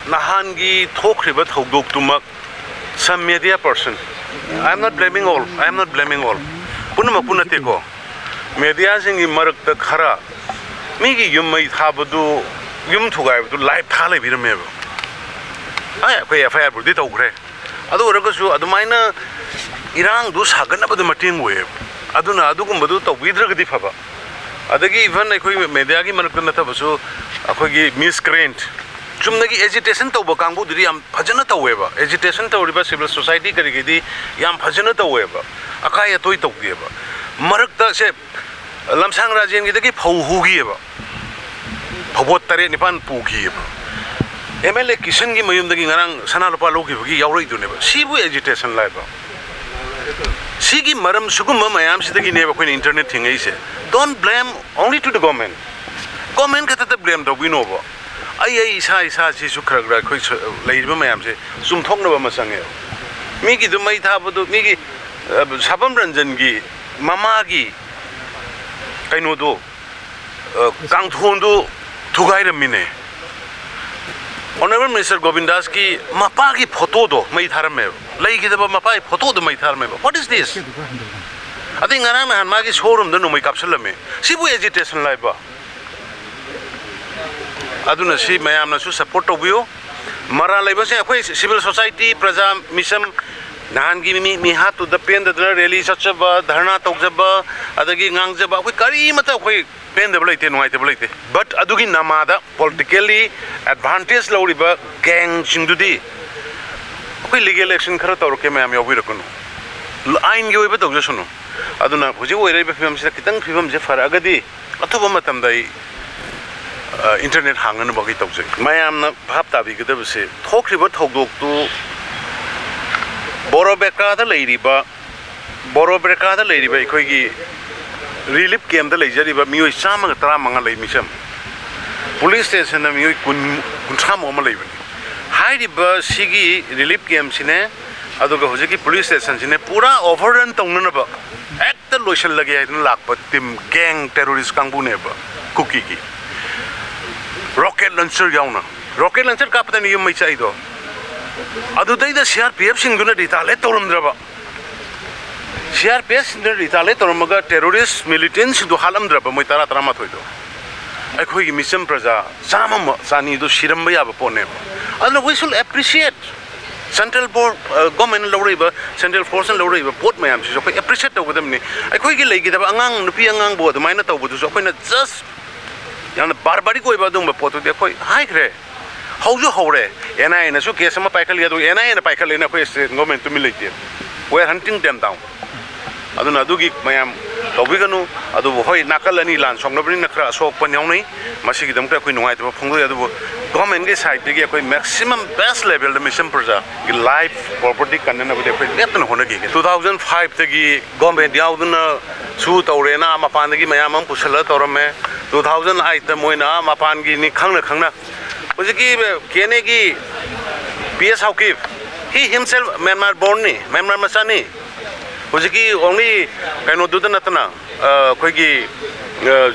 nahangi thokriba thodok tumak some media person. I am not blaming all. Punama punate ko. Media singi marak ta khara. Migi yum mai thabadu yum thugai bu live thale birame ba. Ay ko FIR bu di tawgre. Adu oragasu adu maina irang du sagana badu mating we. Aduna adugumadu tawidra gadi phaba. Adagi even ekoi media gi marak na tabasu akoi miscreant chumnagi agitation tawba kangbu diri yam phajana taweba agitation tawriba civil society karigidi yam phajana taweba akai atoi tawgieba marakta se lamsang rajen gi dagi phau hugieba phobot tare nipan pugieba MLA Kishan gi mayum dagi ngarang sana lopa logi bagi yauroi duneba sibu agitation laiba sigi maram sugum mayam sidagi neba koin internet thingai se don't blame only to the government kata blame do we know ba ai isa si sukra gra khoi leiba mayam se sum thokna ba masange mi gi du mai tha bu mi gi sabam ranjan gi mama gi kaino do kang thon do thugai ram mine honorable minister Govindas ki mapa gi photo do mai tharam me lei gi da mapa photo do mai tharam me what is this I think ngana me han ma gi showroom do no mai capsule me sibu agitation lai ba aduna si mayam na su support obio mara laiba se akoi civil society praja mission nahan gi mi ha to the pen the rally sachaba dharna tawjaba adagi ngangjaba akoi kari mata akoi pen the blaite noi te blaite but adugi namada politically advantage loriba gang chingdudi akoi legal action khara tawroke mayam yaobirakanu ain gi oiba tawja sunu aduna huji oiraiba film sida kitang film je fara agadi athoba matam dai internet hangan bagi tawje mayam na bhap tabi gidab se thokriba thodok tu borobeka da leiriba ikoi gi relief camp da leijariba mioi sama tara manga lei misam police station na mioi kuntham oma leibani hairiba sigi relief camp sine aduga hojiki police station sine pura overrun tongnana ba ekta lotion lagi aidin lakpa tim gang terrorist kangbu ne ba cookie gi rocket launcher yauna rocket launcher kapta ni yum chai do adu dai da CRPF singuna ritale torumdraba CRPF singuna ritale torumaga terrorist militants do halamdraba moi tara tara ma thoido akhoi gi mission praja samam sani do shiramba ya ba pone adu we should appreciate central board government loriba central force loriba port mayam si so appreciate to them ni akhoi gi legi da angang nupi angang bo do maina tawbu so akhoi na just yang barbaric koi ba dung ba poto de koi hai kre hauju haure NIA na su case ma paikal ya do NIA na paikal na koi government to milite we are hunting them down aduna adugi mayam tawbiganu adu hoi nakal ani lan songnabni nakra sok pan yawnai masi gi damta koi nungai to phongdo adu government ge side ge koi maximum best level the mission proja gi life property kanna ba de koi letna hona gi 2005 ta gi government yauduna su tawrena mapan gi mayam am pusala torame 2008 ta moina mapan gi ni khangna hojiki kene gi PS Haukip he himself Myanmar born ni Myanmar masani hojiki only kaino dudan natna koi gi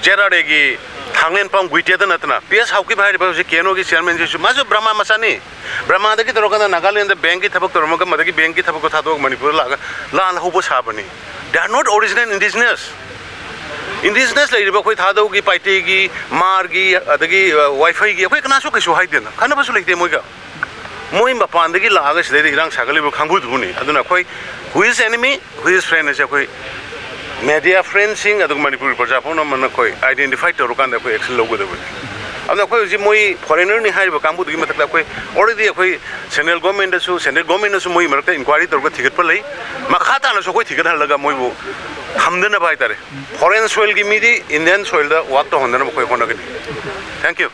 jerare gi thanglen pam guite da natna PS Haukip hai ba hojiki keno gi chairman ji majo brahma masani brahma da gi torokana Nagaland da bank gi thabak toromaga madagi bank gi thabak ko thadok Manipur laga lan hobo sabani they are not original indigenous like koi thado gi paite gi mar gi adagi wifi gi koi kana so kisu haidena kana basu like moiga moi mapan dagi laga sidai irang sagali bu khangbu dhuni aduna koi who is enemy who is friend is koi media friend sing adug Manipur praja phone man koi identify to rokan da koi action logo da bu aduna koi ji moi foreigner ni hai ba kambu dagi matak koi already koi central government su moi marakta inquiry to ko thigat palai makhata na so koi thigat halaga moi bu hamdana bai tare foreign soil gi midi Indian soil da wat to hondana koi hona gani thank you